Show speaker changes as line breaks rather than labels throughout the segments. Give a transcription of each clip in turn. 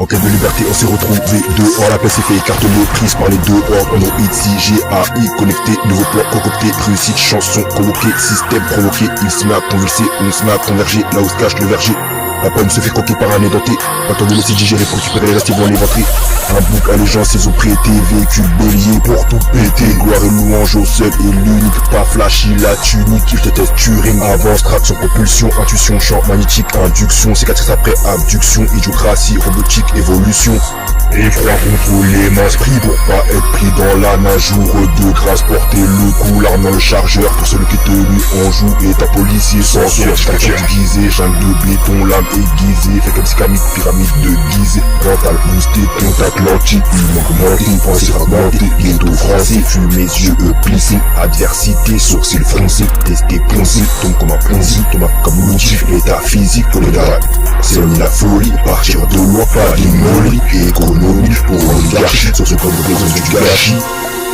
En quête de liberté, on s'est retrouvés dehors. La paix s'est fait écarteler, prise par les dehors. On a ici GAI connecté, nouveau plan concocté, réussite, chanson convoquée, système provoqué. Il se met à convulser, on se met à converger, là où se cache le verger. La pomme se fait croquer par un édenté. Pas temps de laisser digérer pour récupérer les restes, ils vont les ventrer. Un bouc allégeance, ils ont prêté. Véhicule bélier pour tout péter. Gloire et louange au seul et l'unique. Pas flashy, la tunique. Il te teste Turing. Avance, traction, propulsion, intuition, champ magnétique, induction. Cicatrice après abduction. Idiocratie, robotique, évolution. Effroi contre les masses, pris pour pas être pris dans la nage. Jour de grâce, porter le coup, l'arme dans le chargeur. Pour celui qui te lui en joue. Et ta policier sans sourd, stature déguisée, jungle de béton, lame aiguisée. Fait comme camique, pyramide de Gizeh. Mental boosté, compte Atlantique. Hume augmenté, pensée fragmentée. Bientôt français, fume mes yeux plissés. Adversité, sourcils froncés. Testé, poncé, tombe comme un plonzi. Tombe comme un outil, métaphysique pour les gars. C'est la folie, partir de loin, pas d'immolie. Économie pour l'oligarchie, sur ce code de besoin du gâchis.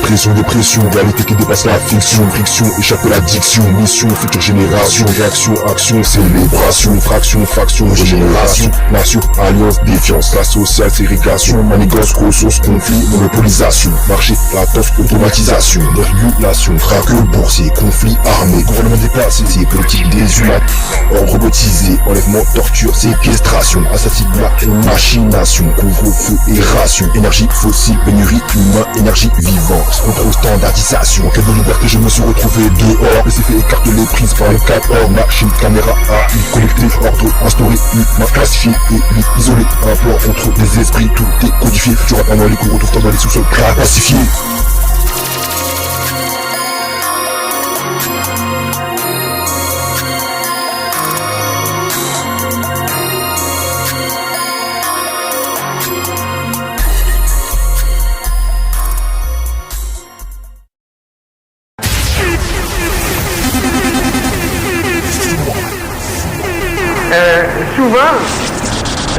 Pression, dépression, réalité qui dépasse la fiction, friction, échapper l'addiction, mission, future génération, réaction, action, célébration, fraction, faction, régénération, nation, alliance, défiance, la sociale, ségrégation, manigance, ressources, conflit, monopolisation, marché, latence, automatisation, dérégulation, traque, boursier, conflit, armé, gouvernement déplacé, politique déshumanisée, ordre robotisé, enlèvement, torture, séquestration, assassinat, machination, couvre-feu et ration, énergie fossile, pénurie, humain, énergie vivante. Contrôle, standardisation, en quête de liberté, je me suis retrouvé dehors. Mais c'est fait écarteler, prise par le 4 hors, machine, caméra, AI, connecté, ordre, instauré, humain, classifié et isolé. Un plan contre les esprits, tout est codifié. Futur pendant les cours, retrouve dans les sous-sols, prêt à pacifier.
Souvent,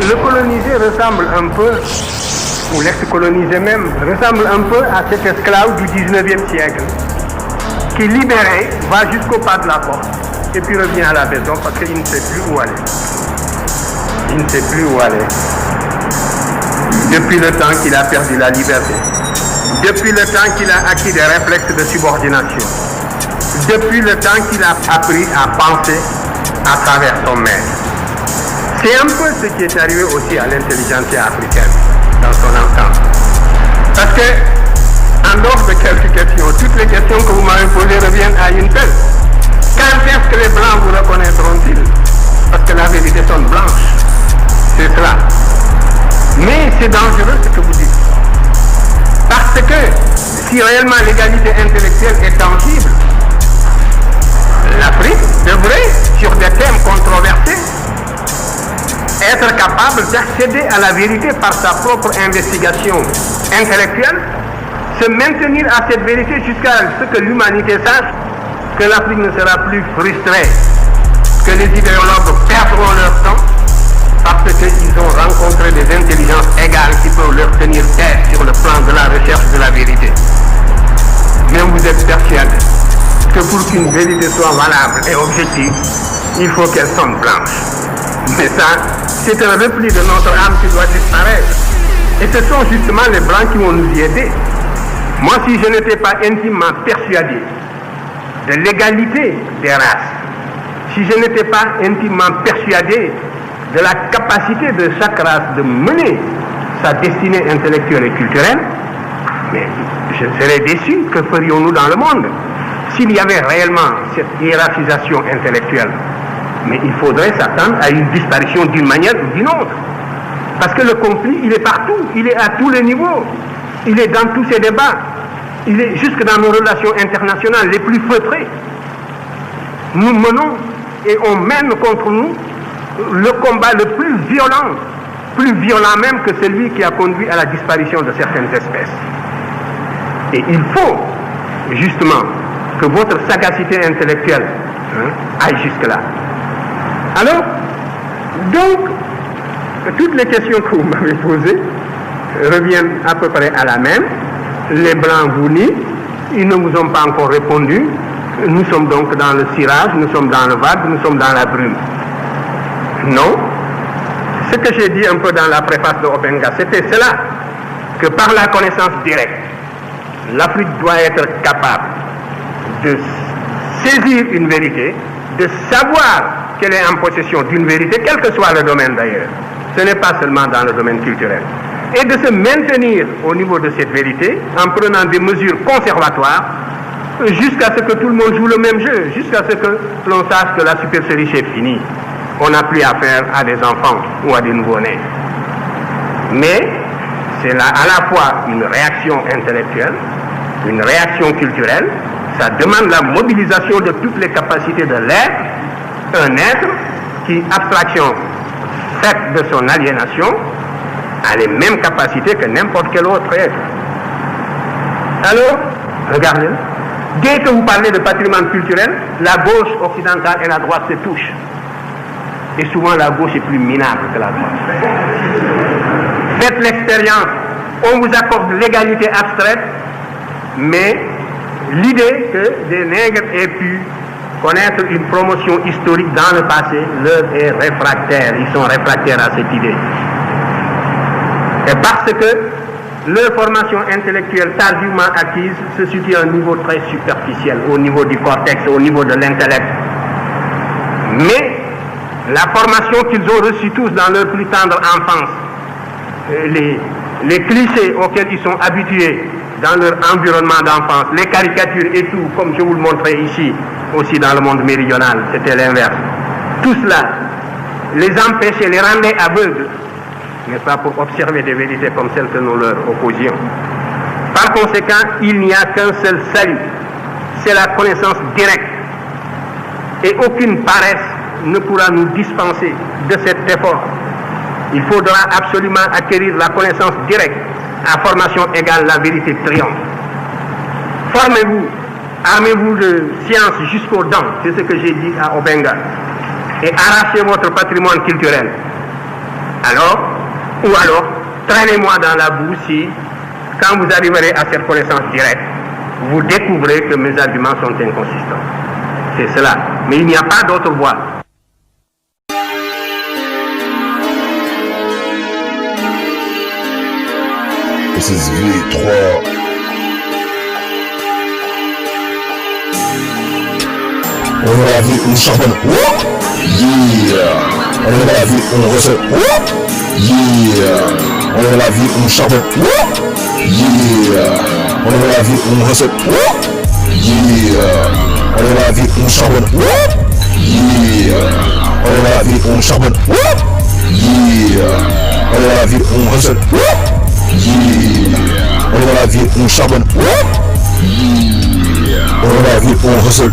le colonisé ressemble un peu, ou l'ex-colonisé même, ressemble un peu à cet esclave du 19e siècle, qui libéré va jusqu'au pas de la porte, et puis revient à la maison parce qu'il ne sait plus où aller. Il ne sait plus où aller. Depuis le temps qu'il a perdu la liberté, depuis le temps qu'il a acquis des réflexes de subordination, depuis le temps qu'il a appris à penser à travers son maître. C'est un peu ce qui est arrivé aussi à l'intelligentsia africaine dans son ensemble. Parce que, en dehors de quelques questions, toutes les questions que vous m'avez posées reviennent à une seule. Quand est-ce que les Blancs vous reconnaîtront-ils? Parce que la vérité sonne blanche. C'est cela. Mais c'est dangereux ce que vous dites. Parce que, si réellement l'égalité intellectuelle est tangible, l'Afrique devrait, sur des thèmes controversés, être capable d'accéder à la vérité par sa propre investigation intellectuelle, se maintenir à cette vérité jusqu'à ce que l'humanité sache que l'Afrique ne sera plus frustrée, que les idéologues perdront leur temps parce qu'ils ont rencontré des intelligences égales qui peuvent leur tenir tête sur le plan de la recherche de la vérité. Mais vous êtes persuadé que pour qu'une vérité soit valable et objective, il faut qu'elle sonne blanche. Mais ça, c'est un repli de notre âme qui doit disparaître. Et ce sont justement les Blancs qui vont nous y aider. Moi, si je n'étais pas intimement persuadé de l'égalité des races, si je n'étais pas intimement persuadé de la capacité de chaque race de mener sa destinée intellectuelle et culturelle, mais je serais déçu. Que ferions-nous dans le monde s'il y avait réellement cette hiérarchisation intellectuelle? Mais il faudrait s'attendre à une disparition d'une manière ou d'une autre. Parce que le conflit, il est partout, il est à tous les niveaux, il est dans tous ces débats, il est jusque dans nos relations internationales les plus feutrées. Nous menons et on mène contre nous le combat le plus violent même que celui qui a conduit à la disparition de certaines espèces. Et il faut justement que votre sagacité intellectuelle aille jusque-là. Alors, donc, toutes les questions que vous m'avez posées reviennent à peu près à la même. Les Blancs vous nient, ils ne vous ont pas encore répondu. Nous sommes donc dans le cirage, nous sommes dans le vague, nous sommes dans la brume. Non, Ce que j'ai dit un peu dans la préface de Obenga, c'était cela, que par la connaissance directe, l'Afrique doit être capable de saisir une vérité, de savoir qu'elle est en possession d'une vérité, quel que soit le domaine d'ailleurs. Ce n'est pas seulement dans le domaine culturel. Et de se maintenir au niveau de cette vérité en prenant des mesures conservatoires jusqu'à ce que tout le monde joue le même jeu, jusqu'à ce que l'on sache que la supercherie est finie. On n'a plus affaire à des enfants ou à des nouveau-nés. Mais c'est là à la fois une réaction intellectuelle, une réaction culturelle, ça demande la mobilisation de toutes les capacités de l'être, un être qui, abstraction faite de son aliénation, a les mêmes capacités que n'importe quel autre être. Alors, regardez, dès que vous parlez de patrimoine culturel, la gauche occidentale et la droite se touchent. Et souvent la gauche est plus minable que la droite. Faites l'expérience, on vous accorde l'égalité abstraite, mais l'idée que des nègres aient pu connaître une promotion historique dans le passé leur est réfractaire. Ils sont réfractaires à cette idée. Et parce que leur formation intellectuelle tardivement acquise se situe à un niveau très superficiel, au niveau du cortex, au niveau de l'intellect. Mais la formation qu'ils ont reçue tous dans leur plus tendre enfance, les clichés auxquels ils sont habitués dans leur environnement d'enfance, les caricatures et tout, comme je vous le montrais ici, aussi dans le monde méridional, c'était l'inverse. Tout cela les empêchait, les rendait aveugles, n'est-ce pas, pour observer des vérités comme celles que nous leur opposions. Par conséquent, il n'y a qu'un seul salut, c'est la connaissance directe. Et aucune paresse ne pourra nous dispenser de cet effort. Il faudra absolument acquérir la connaissance directe. À formation égale, la vérité triomphe. Formez-vous, armez-vous de science jusqu'aux dents, c'est ce que j'ai dit à Obenga, et arrachez votre patrimoine culturel. Alors, traînez-moi dans la boue si, quand vous arriverez à cette connaissance directe, vous découvrez que mes arguments sont inconsistants. C'est cela. Mais il n'y a pas d'autre voie.
SSV 3. On a la vie, on charbonne. Yeah. On a la vie, on recèle. Yeah. On a la vie, on charbonne. Yeah. On a la vie, on recèle. Yeah. On a la vie, on charbonne. Yeah. On a la vie, on charbonne. Yeah. On a la vie, on recèle. Yeah. On est dans la vie, on charbonne. Yeah. On est dans la vie, on recèle.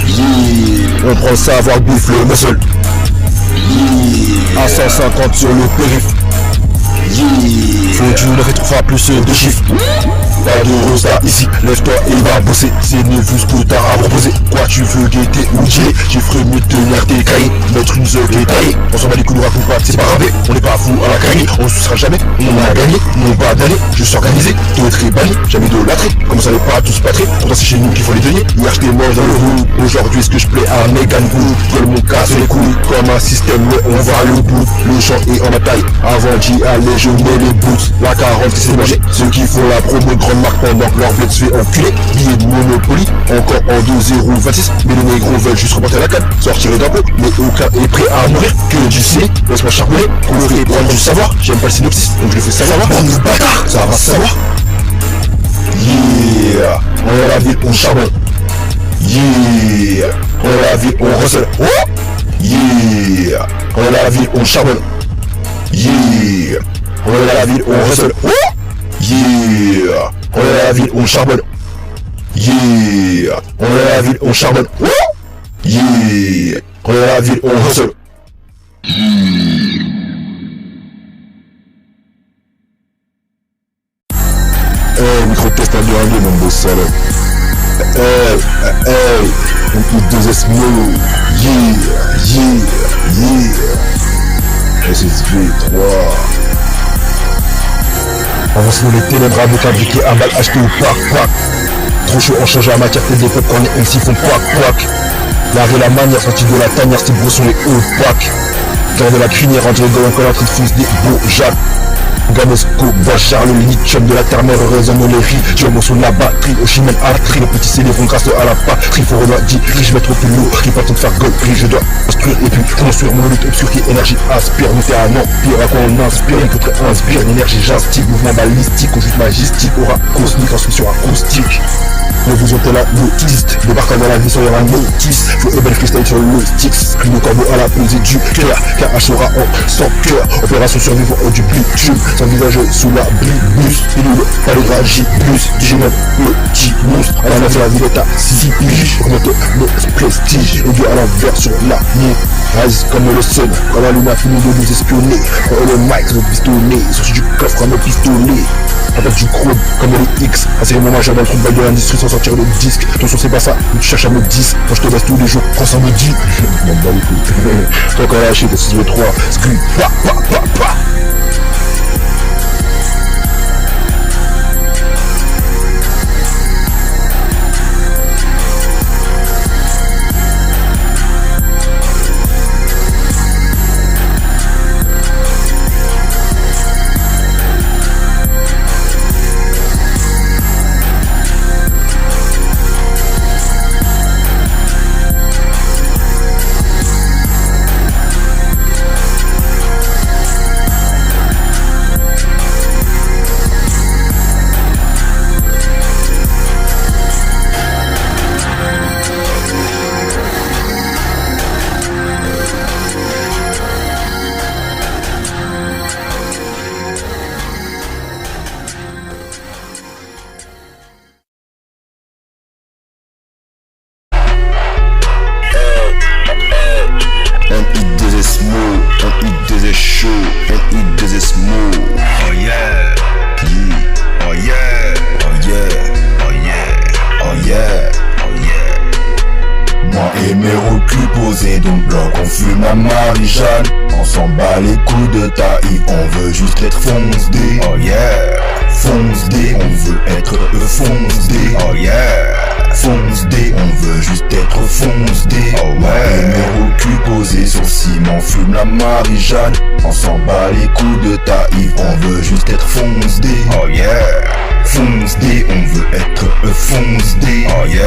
Yeah. On prend le savoir, bouffe le muscle. Yeah. À 150 sur le périph'. Yeah. Faut du 9 et 3 plus de chiffres. Pas de rosa ici, lève-toi et va bosser. C'est Nevus que t'as à proposer. Quoi tu veux guetter ou gilet? J'ai ferais mieux de tenir tes cahiers, mettre une œuvre détaillée. On s'en bat les coups, nous raconte pas, c'est pas grave. On n'est pas fou à la cahier, on se sera jamais. On a gagné, non pas d'année, juste organisé. D'autres est banni, jamais de l'âtré. Comme ça n'est pas tous patrés, pourtant c'est chez nous qu'il faut les tenir. Hier j'étais mort dans le roux, aujourd'hui ce que je plais à Megan Good. Gueule mon casse les couilles, comme un système, mais on va le bout. Le champ est en bataille, avant d'y aller je mets les boots. La 40 c'est mangé, ceux qui font la promo grande marque pendant que leur bled se fait enculer. Billet de Monopoly, encore en 2,026. Mais les négros veulent juste reporter la canne, sortir d'un pot, mais aucun est prêt à mourir. Que du ciné, laisse-moi charbonner, colorer, prendre du savoir. J'aime pas le synopsis, donc je le fais savoir. Bande de bâtards, ça va savoir. Yeah, on est la ville, on charbonne. Yeah, on est la ville, on recèle. Yeah, on est la ville, on charbonne. Yeah, on est la ville, on recèle. Yeah, on est la ville, on charbonne. Yeah, on est la ville, on charbonne. Yeah, on est la ville, on recèle. Micro-test à dernier, mon beau salaud. On peut 2S mots. Yeah. SSV 3. Avance nous les ténèbres à fabriquer un bac acheté au parc. Trop chaud en changeant la matière que des peuples quand les MC font poic. L'art et la manière sortis de la tanière, ces bros sont les hauts pack. Dans de la crinière, André Gaulle, encore un truc fils des beaux Jacques. Ganesco, Bachar, le lithium de la terre-mère résonne les riz. Diomos sous la batterie, au chimène arterie, le petit céléron grâce à la patrie. Faut redire, je vais trop plus lourd, j'ai pas le temps de faire gold, je dois construire et puis construire mon lutte obscure qui énergie aspire. Nous faire un empire, à quoi on inspire, il faudrait inspire, l'énergie jastique, mouvement balistique, au juste majestique, aura cosmique, transmission acoustique. Ne vous ôtez la notiste, débarquant dans la vie sur un notice. Faut belle freestyle sur le sticks, crie le corbeau à la pesée du cœur. KH aura en sans cœur, opération survivant au du bitume. Sans visage sous la blibus, pilule, palégragie, plus, digimon, petit monstre. À la nation la vie est à 6 piges, augmente le prestige. Et Dieu à l'envers sur la nuit, rise comme le sun, quand la lune a fini de nous espionner. Prends le mic, le pistolet, sorti du coffre comme le pistolet. Avec du chrome comme les X, un série majeur dans le trou de balle de l'industrie sans sortir le disque. Attention c'est pas ça, mais tu cherches à me 10. Moi je te laisse tous les jours, quand ça me dit. M'en bats les couilles. T'as encore lâché, t'as 6 3, scream, pa pa pa pa.
Donc bloc, on fume la Marie-Jeanne. On s'en bat les coups de taille, on veut juste être fonce-dé. Oh yeah, fonce-dé, on veut être fonce-dé. Oh yeah, fonce-dé, on veut juste être fonce-dé. Oh ouais, numéro cul posé sur le ciment, fume la Marie-Jeanne. On s'en bat les coups de taille, on veut juste être fonce-dé. Oh yeah, fonce-dé, on veut être fonce-dé. Oh yeah,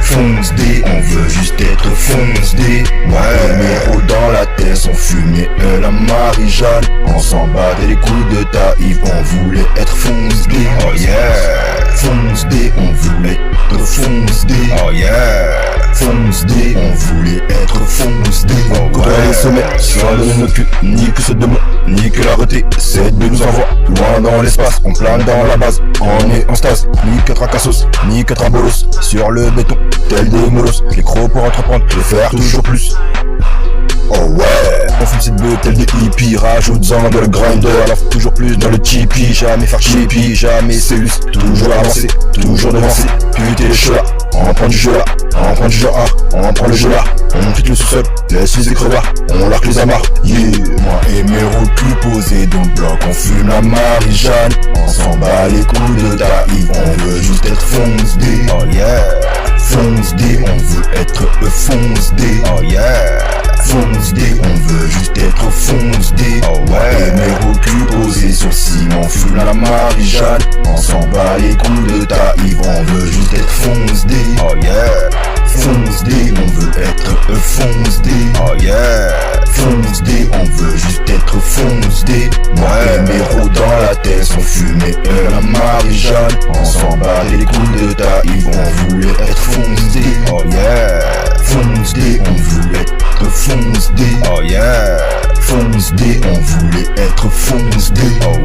fonce-dé, on veut juste être fonce-dé. Ouais, numéro dans la tête, on fumait la Marie-Jeanne. On s'en battait les coups de taille, on voulait être fonce-dé. Oh yeah, fonce-dé, on voulait être fonce-dé. Oh yeah, fonce-dé, on voulait être fonce-dé. Oh ouais, les sommets, sans donner notre cul, ni que ce démon, ni que la reté. Cette B nous envoie loin dans l'espace, on plane dans la base, on est en stase. Ni que tracassos, ni que trabolos, sur le béton, tel des molosses. Les crocs pour entreprendre, et faire toujours plus. Oh ouais, on fume cette beuh tel des hippies, rajoute-en de le grinder, alors toujours plus dans le tipi, jamais faire chippy, jamais cellus, toujours avancer, toujours devancer, putain les cheveux là, on prend du jeu là, on prend du jeu là, on prend le jeu là, on quitte le sous-sol, laisse les écrevards, on largue les amarres, yeah. Moi et mes recul posés dans le bloc, on fume la Marie-Jeanne, on s'en bat les coups de taille, on veut juste être fonce-dé, oh yeah, fonce-dé, on veut être fonce-dé, oh yeah, fonce-dé, on veut juste être fonce-dé. Oh ouais, mes reculs posés sur le ciment, fume la Marie-Jeanne. On s'en bat les coups de taille, on veut juste être fonce-dé. Oh yeah, fonce-dé, on veut être fonce-dé. Oh yeah, fonce-dé, on veut juste être fonce-dé. Ouais, mes roues dans la tête, on fumait la Marie-Jeanne. On s'en bat les coups de taille, on voulait être fonce-dé. Oh yeah, fonce-dé, on voulait être fonce-dé. Oh yeah, fonce-dé, on voulait être fonce-dé. Oh